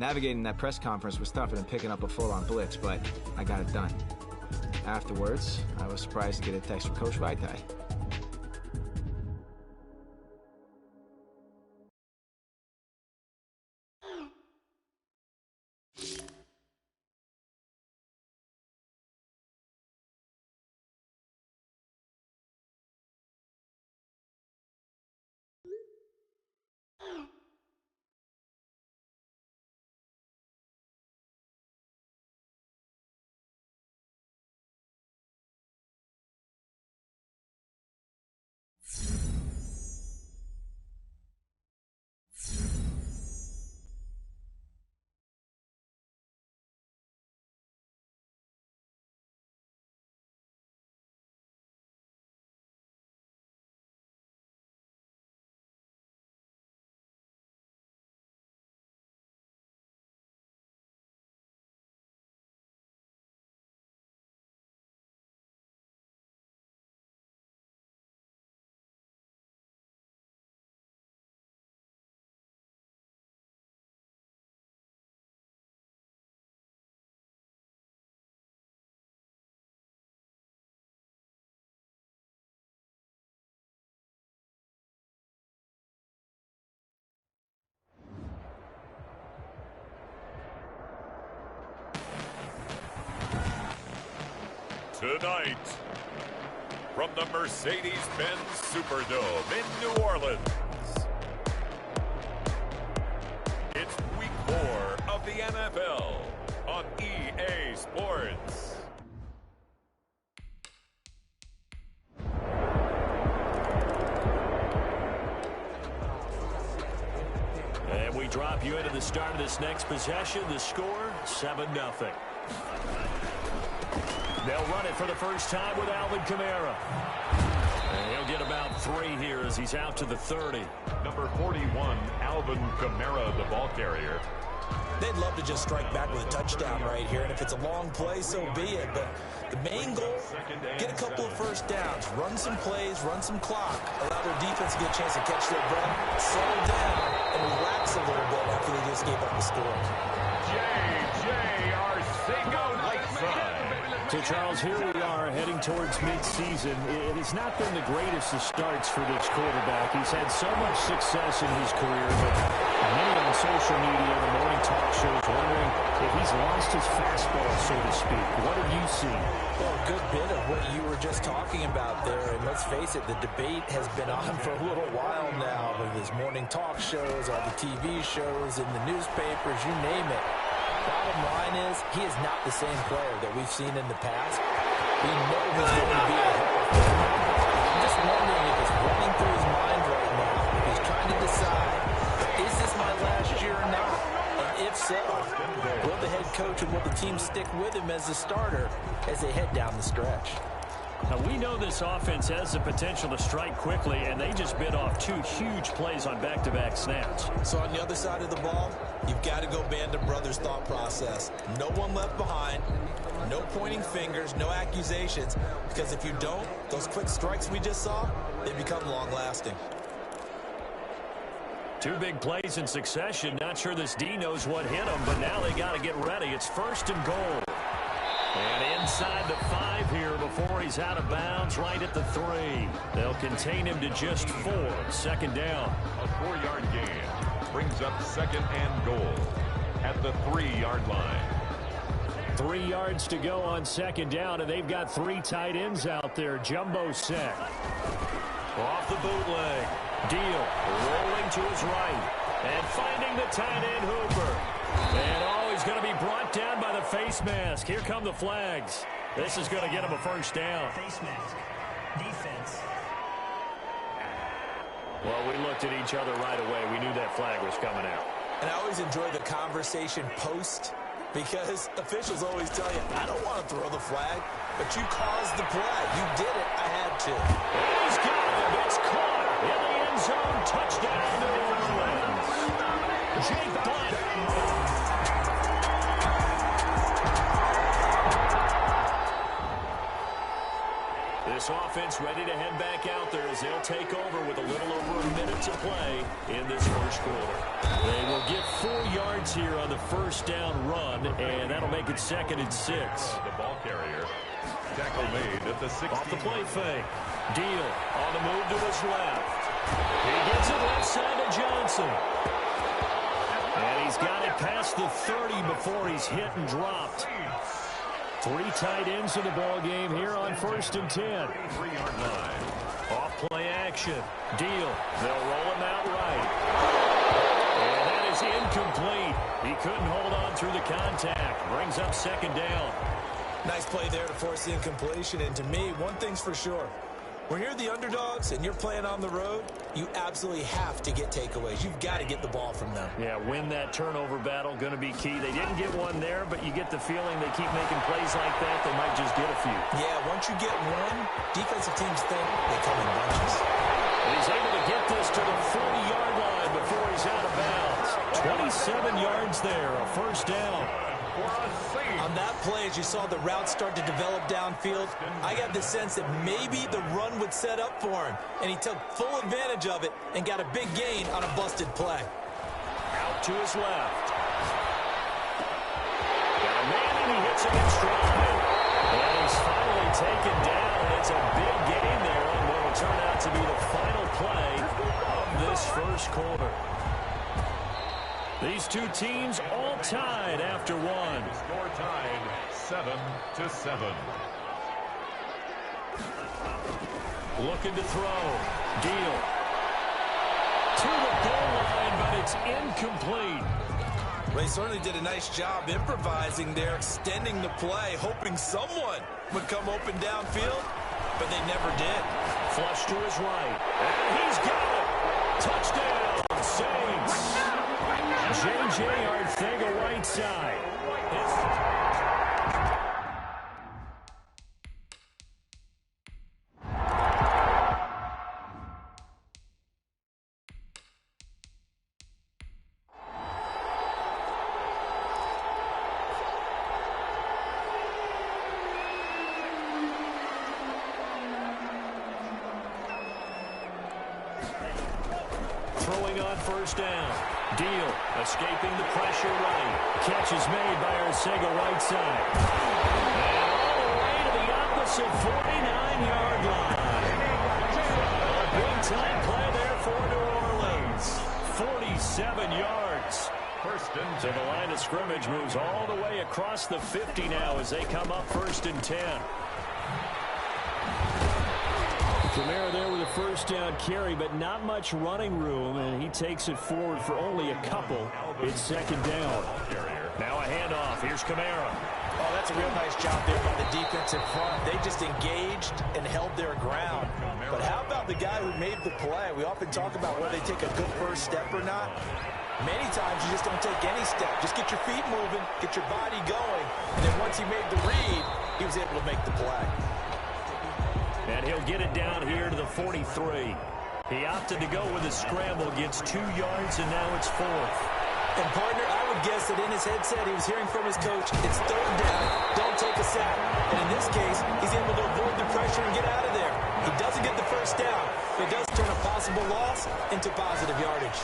Navigating that press conference was tougher than picking up a full-on blitz, but I got it done. Afterwards, I was surprised to get a text from Coach Vaitai. Tonight, from the Mercedes-Benz Superdome in New Orleans, it's Week 4 of the NFL on EA Sports. And we drop you into the start of this next possession. The score, 7-0. They'll run it for the first time with Alvin Kamara. And he'll get about 3 here as he's out to the 30. Number 41, Alvin Kamara, the ball carrier. They'd love to just strike back with a touchdown right here, and if it's a long play, so be it. But the main goal, get a couple of first downs, run some plays, run some clock, allow their defense to get a chance to catch their breath, settle down, and relax a little bit after they just gave up the score. J.J. Arcega, right side. So, Charles, here we are heading towards midseason. It has not been the greatest of starts for this quarterback. He's had so much success in his career, but many on social media, the morning talk shows, wondering if he's lost his fastball, so to speak. What have you seen? Well, a good bit of what you were just talking about there, and let's face it, the debate has been on for a little while now with his morning talk shows, all the TV shows, in the newspapers, you name it. Bottom line is, he is not the same player that we've seen in the past. We know he's going to be a Hall of Famer. I'm just wondering if it's running through his mind right now. If he's trying to decide, is this my last year or not? And if so, will the head coach and will the team stick with him as a starter as they head down the stretch? Now, we know this offense has the potential to strike quickly, and they just bit off 2 huge plays on back-to-back snaps. So on the other side of the ball, you've got to go Band of Brothers thought process. No one left behind, no pointing fingers, no accusations, because if you don't, those quick strikes we just saw, they become long-lasting. 2 big plays in succession. Not sure this D knows what hit him, but now they got to get ready. It's 1st and goal. And inside the 5 here before he's out of bounds, right at the 3. They'll contain him to just 4. 2nd down. A 4-yard gain brings up 2nd and goal at the 3-yard line. 3 yards to go on 2nd down, and they've got 3 tight ends out there. Jumbo set. Off the bootleg. Deal. Rolling to his right. And finding the tight end Hooper. And he's going to be brought down by the face mask. Here come the flags. This is going to get him a 1st down. Face mask. Defense. Well, we looked at each other right away. We knew that flag was coming out. And I always enjoy the conversation post, because officials always tell you, I don't want to throw the flag, but you caused the play. You did it. I had to. He's got it. It's caught in the end zone. Touchdown, New Orleans. Jake Blunt. this offense ready to head back out there as they'll take over with a little over a minute to play in this first quarter. They will get 4 yards here on the first down run, and that'll make it 2nd and 6. The ball carrier. Tackle made at the 16. Off the play fake. Deal on the move to his left. He gets it left side to Johnson. And he's got it past the 30 before he's hit and dropped. 3 tight ends in the ball game here on 1st and 10. 3-yard line. Off play action. Deal. They'll roll him out right. And that is incomplete. He couldn't hold on through the contact. Brings up 2nd down. Nice play there to force the incompletion. And to me, one thing's for sure. When you're the underdogs and you're playing on the road, you absolutely have to get takeaways. You've got to get the ball from them. Yeah, win that turnover battle, going to be key. They didn't get one there, but you get the feeling they keep making plays like that, they might just get a few. Yeah, once you get one, defensive teams think they come in bunches. And he's able to get this to the 40-yard line before he's out of bounds. 27 yards there, a first down. On that play, as you saw the route start to develop downfield, I got the sense that maybe the run would set up for him, and he took full advantage of it and got a big gain on a busted play. Out to his left. Got a man, and he hits him in stride. And he's finally taken down. It's a big gain there on what will turn out to be the final play of this first quarter. These two teams all tied after one. Score tied 7-7. Looking to throw. Deal. To the goal line, but it's incomplete. They certainly did a nice job improvising there, extending the play, hoping someone would come open downfield, but they never did. Flush to his right. And he's got it. Touchdown, Saints. J.J. Arthega right side. Throwing on first down. Deal. Escaping the pressure right. Catch is made by Arcega right side. And all the way to the opposite 49-yard line. A big-time play there for New Orleans. 47 yards. First and So the line of scrimmage moves all the way across the 50 now as they come up 1st and 10. Kamara there with a first down carry, but not much running room, and he takes it forward for only a couple. It's 2nd down. Now a handoff. Here's Kamara. Oh, that's a real nice job there by the defensive front. They just engaged and held their ground. But how about the guy who made the play? We often talk about whether they take a good first step or not. Many times you just don't take any step. Just get your feet moving, get your body going, and then once he made the read, he was able to make the play. And he'll get it down here to the 43. He opted to go with a scramble, gets 2 yards, and now it's 4th. And, partner, I would guess that in his headset he was hearing from his coach, it's 3rd down, don't take a sack. And in this case, he's able to avoid the pressure and get out of there. He doesn't get the first down, but it does turn a possible loss into positive yardage.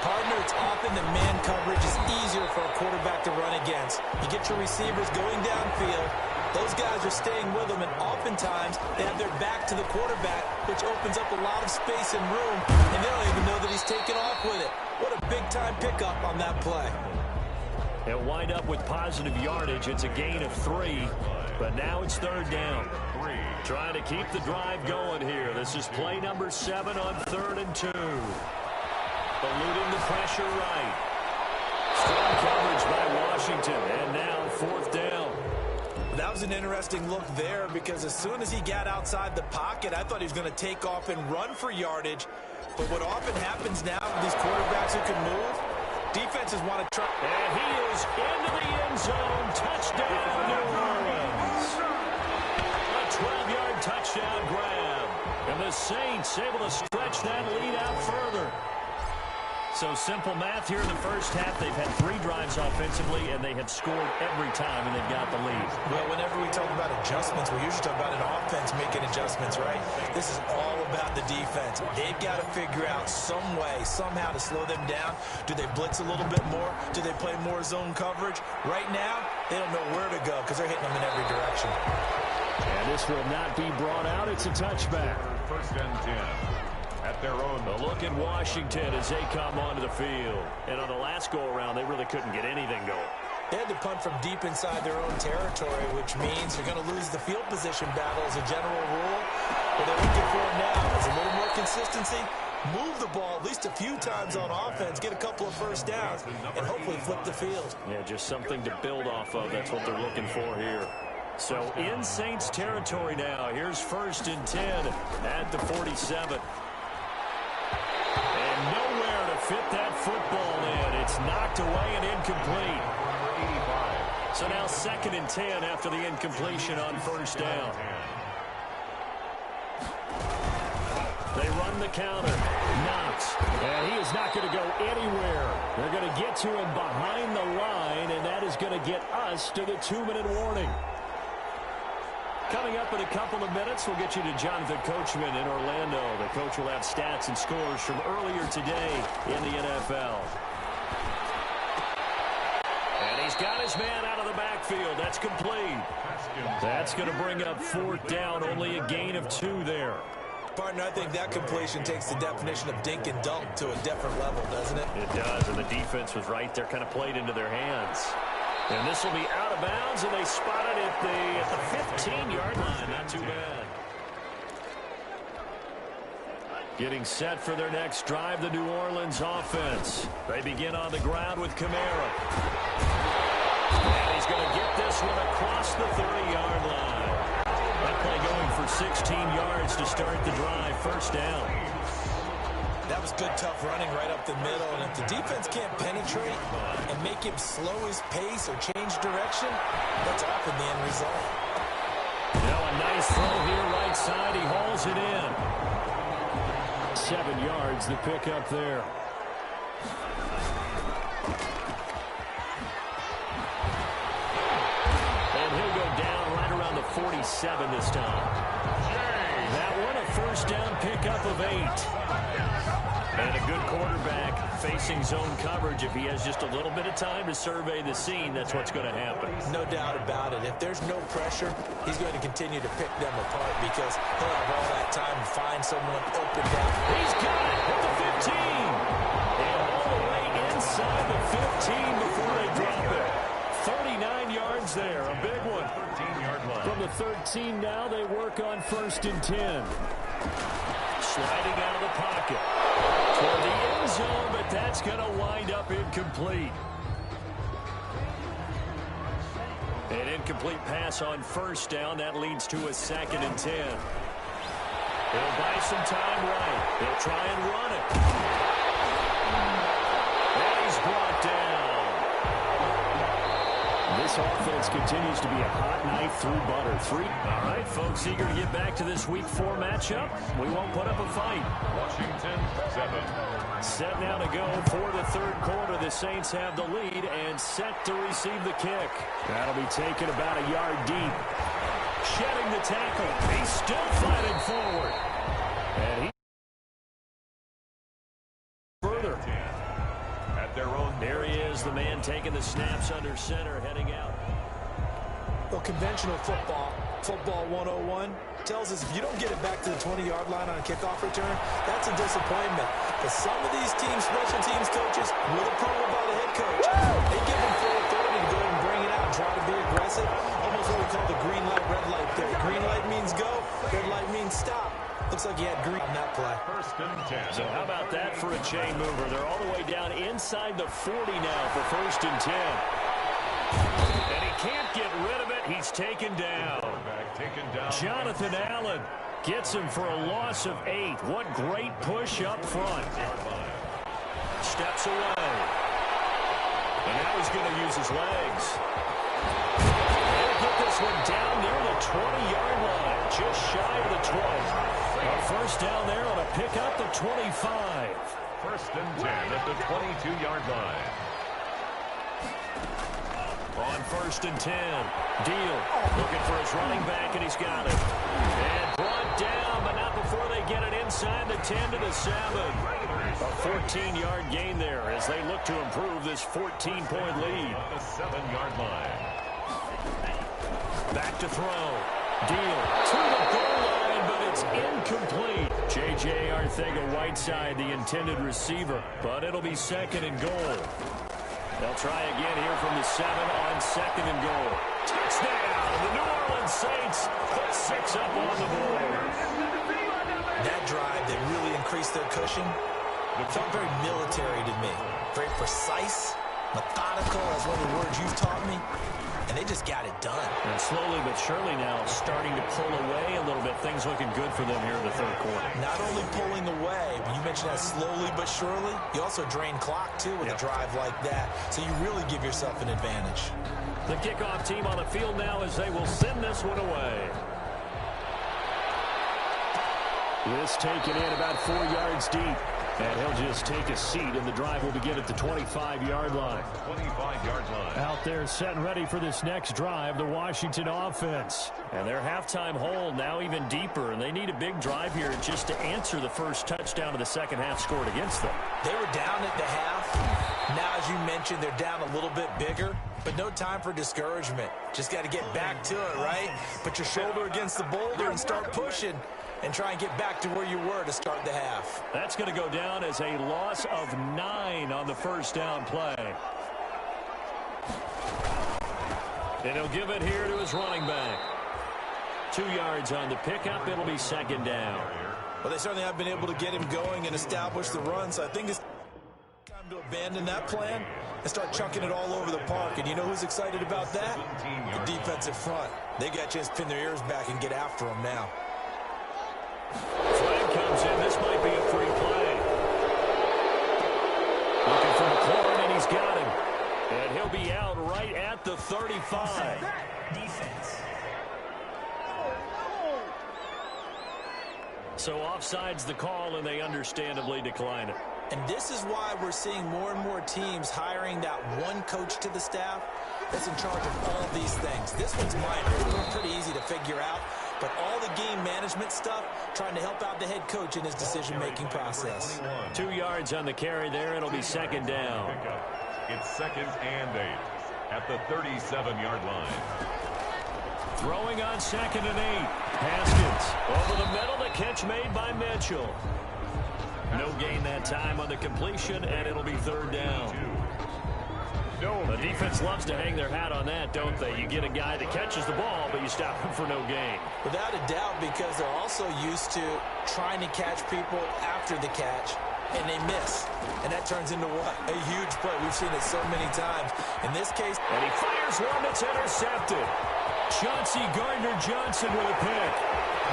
Partner, it's often that man coverage is easier for a quarterback to run against. You get your receivers going downfield. Those guys are staying with them, and oftentimes they have their back to the quarterback, which opens up a lot of space and room, and they don't even know that he's taken off with it. What a big-time pickup on that play. He'll wind up with positive yardage. It's a gain of 3, but now it's 3rd down. Trying to keep the drive going here. This is play number 7 on 3rd and 2. Eluding the pressure right. Strong coverage by Washington, and now 4th down. That was an interesting look there because as soon as he got outside the pocket, I thought he was going to take off and run for yardage. But what often happens now with these quarterbacks who can move, defenses want to try. And he is into the end zone. Touchdown, New Orleans. A 12-yard touchdown grab. And the Saints able to stretch that lead out further. So simple math here in the first half. They've had 3 drives offensively, and they have scored every time, and they've got the lead. Well, whenever we talk about adjustments, we usually talk about an offense making adjustments, right? This is all about the defense. They've got to figure out some way, somehow to slow them down. Do they blitz a little bit more? Do they play more zone coverage? Right now, they don't know where to go because they're hitting them in every direction. And this will not be brought out. It's a touchback. First and 10. At their own. A look at Washington as they come onto the field. And on the last go-around, they really couldn't get anything going. They had to punt from deep inside their own territory, which means you're going to lose the field position battle as a general rule. What they're looking for now is a little more consistency. Move the ball at least a few times on offense, get a couple of first downs, and hopefully flip the field. Yeah, just something to build off of. That's what they're looking for here. So in Saints territory now. Here's first and 10 at the 47. And nowhere to fit that football in. It's knocked away and incomplete. So now second and 10 after the incompletion on first down. They run the counter. Knox. And he is not going to go anywhere. They're going to get to him behind the line, and that is going to get us to the 2-minute warning. Coming up in a couple of minutes, we'll get you to Jonathan Coachman in Orlando. The coach will have stats and scores from earlier today in the NFL. And he's got his man out of the backfield. That's complete. That's going to bring up fourth down. Only a gain of 2 there. Partner, I think that completion takes the definition of dink and dunk to a different level, doesn't it? It does, and the defense was right there, kind of played into their hands. And this will be out of bounds, and they spot it at the 15-yard line. Not too bad. Getting set for their next drive, the New Orleans offense. They begin on the ground with Kamara. And he's going to get this one across the 30-yard line. That play going for 16 yards to start the drive. First down. That was good, tough running right up the middle. And if the defense can't penetrate and make him slow his pace or change direction, that's often the end result. Now a nice throw here right side. He hauls it in. 7 yards, the pickup there. And he'll go down right around the 47 this time. That one a first down pickup of 8. And a good quarterback facing zone coverage. If he has just a little bit of time to survey the scene, that's what's going to happen. No doubt about it. If there's no pressure, he's going to continue to pick them apart because he'll have all that time to find someone open down. He's got it at the 15. And all the way inside the 15 before they drop it. 39 yards there, a big one. 13-yard line. From the 13 now, they work on first and 10. Sliding out of the pocket. Toward the end zone, but that's going to wind up incomplete. An incomplete pass on first down. That leads to a second and 10. He'll buy some time right. He'll try and run it. And he's brought down. This offense continues to be a hot knife through butter. All right, folks, eager to get back to this Week 4 matchup. We won't put up a fight. Washington, 7. Set now to go for the third quarter. The Saints have the lead and set to receive the kick. That'll be taken about a yard deep. Shedding the tackle. He's still fighting forward. And he further. At their own. There he is, the man taking the snaps under center, heading out. Well, conventional football 101, tells us if you don't get it back to the 20-yard line on a kickoff return, that's a disappointment. But some of these teams, special teams coaches, with approval by the head coach, they give them full authority to go ahead and bring it out and try to be aggressive. Almost what we call the green light, red light there. Green light means go, red light means stop. Looks like he had green on that play. First and 10. So how about that for a chain mover? They're all the way down inside the 40 now for first and 10. And he can't get rid of it. He's taken down. Jonathan Allen gets him for a loss of 8. What great push up front. Steps away. And now he's going to use his legs. He'll get this one down near the 20-yard line. Just shy of the 20. A first down there on a pickup of 25. First and 10 at the 22-yard line. On first and 10, Deal looking for his running back, and he's got it. And brought down, but not before they get it inside the 10 to the 7. A 14-yard gain there as they look to improve this 14-point lead. The 7-yard line. Back to throw. Deal to the goal line, but it's incomplete. J.J. Arcega-Whiteside, the intended receiver, but it'll be second and goal. They'll try again here from the 7 on second and goal. Touchdown! The New Orleans Saints put 6 up on the board. That drive that really increased their cushion felt very military to me. Very precise, methodical, as one of the words you've taught me. And they just got it done. And slowly but surely now starting to pull away a little bit. Things looking good for them here in the third quarter. Not only pulling away, but you mentioned that slowly but surely. You also drain clock, too, with a drive like that. So you really give yourself an advantage. The kickoff team on the field now as they will send this one away. This taken in about 4 yards deep. And he'll just take a seat, and the drive will begin at the 25-yard line. 25-yard line. Out there set and ready for this next drive, the Washington offense. And their halftime hole now even deeper, and they need a big drive here just to answer the first touchdown of the second half scored against them. They were down at the half. Now, as you mentioned, they're down a little bit bigger, but no time for discouragement. Just got to get back to it, right? Put your shoulder against the boulder and start pushing. And try and get back to where you were to start the half. That's going to go down as a loss of 9 on the first down play. And he'll give it here to his running back. 2 yards on the pickup. It'll be second down. Well, they certainly have been able to get him going and establish the run, so I think it's time to abandon that plan and start chucking it all over the park. And you know who's excited about that? The defensive front. They got a chance to pin their ears back and get after him now. Flag comes in. This might be a free play. Looking for McLaurin, and he's got him. And he'll be out right at the 35. Defense. So offside's the call, and they understandably decline it. And this is why we're seeing more and more teams hiring that one coach to the staff that's in charge of all these things. This one's minor. It's pretty easy to figure out. But all the game management stuff, trying to help out the head coach in his decision-making process. 2 yards on the carry there. It'll be second down. It's second and 8 at the 37-yard line. Throwing on second and 8. Haskins over the middle. The catch made by Mitchell. No gain that time on the completion, and it'll be third down. The defense loves to hang their hat on that, don't they? You get a guy that catches the ball, but you stop him for no gain. Without a doubt, because they're also used to trying to catch people after the catch, and they miss. And that turns into what? A huge play. We've seen it so many times. In this case, and he fires one that's intercepted. Chauncey Gardner-Johnson with a pick.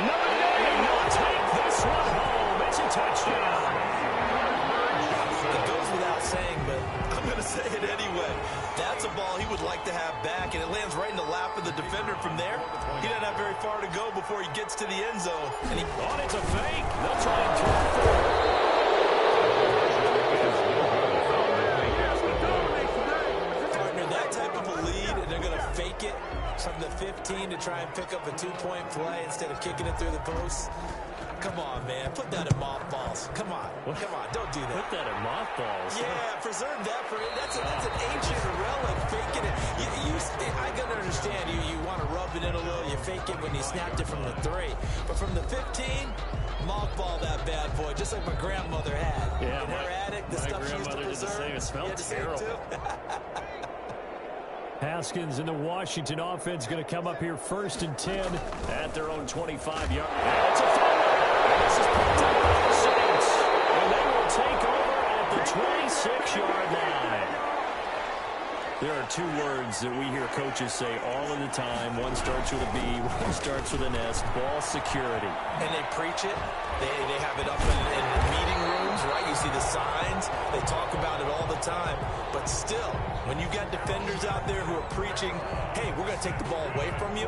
And he'll take this one home. It's a touchdown. It goes without saying, but I'm going to say it anyway. That's a ball he would like to have back, and it lands right in the lap of the defender from there. He doesn't have very far to go before he gets to the end zone. And it's a fake. They'll try and throw it for it. Partner, that type of a lead, and they're going to fake it from the 15 to try and pick up a 2-point play instead of kicking it through the post. Come on, man. Put that in mothballs. Come on. Come on. Don't do that. Put that in mothballs. Yeah, preserve that for it. That's an ancient relic. Faking it. I got to understand. You want to rub it in a little. You fake it when you snapped it from the 3. But from the 15, mothball that bad boy, just like my grandmother had. Yeah, in her attic, the stuff she used to preserve. It smelled terrible. Haskins and the Washington offense going to come up here first and 10 at their own 25-yard. That's a foul. This is picked up by the Saints. And they will take over at the 26-yard line. There are two words that we hear coaches say all of the time. One starts with a B, one starts with an S, ball security. And they preach it. They have it up in the meeting rooms, right? You see the signs. They talk about it all the time. But still, when you got defenders out there who are preaching, hey, we're going to take the ball away from you,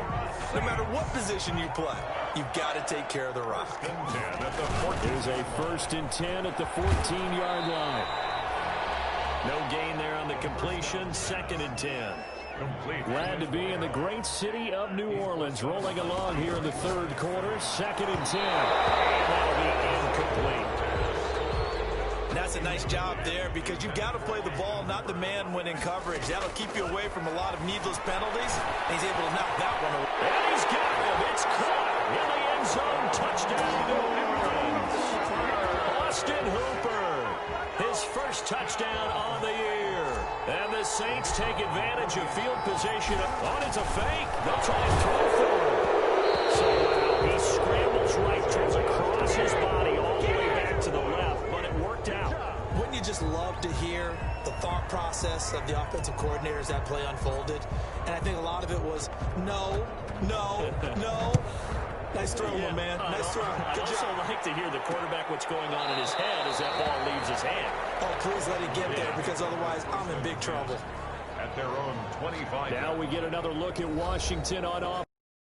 no matter what position you play, you've got to take care of the rock. Here's a 1st and 10 at the 14-yard line. No gain there on the completion. 2nd and 10. Glad to be in the great city of New Orleans. Rolling along here in the 3rd quarter. 2nd and 10. And that'll be incomplete. That's a nice job there because you've got to play the ball, not the man when in coverage. That'll keep you away from a lot of needless penalties. He's able to knock that one away. And he's got him. It's caught in the end zone. Touchdown, New Orleans. Austin Hooper. His first touchdown on the year. And the Saints take advantage of field position. Oh, it's a fake. They'll try and throw for him. So he scrambles right, turns across his body all the way back to the left, but it worked out. Wouldn't you just love to hear the thought process of the offensive coordinators that play unfolded? And I think a lot of it was no. Nice throw, my man. Nice throw. I'd also like to hear the quarterback what's going on in his head as that ball leaves his hand. Oh, please let it get there because otherwise I'm in big trouble. At their own 25. Now we get another look at Washington on offense.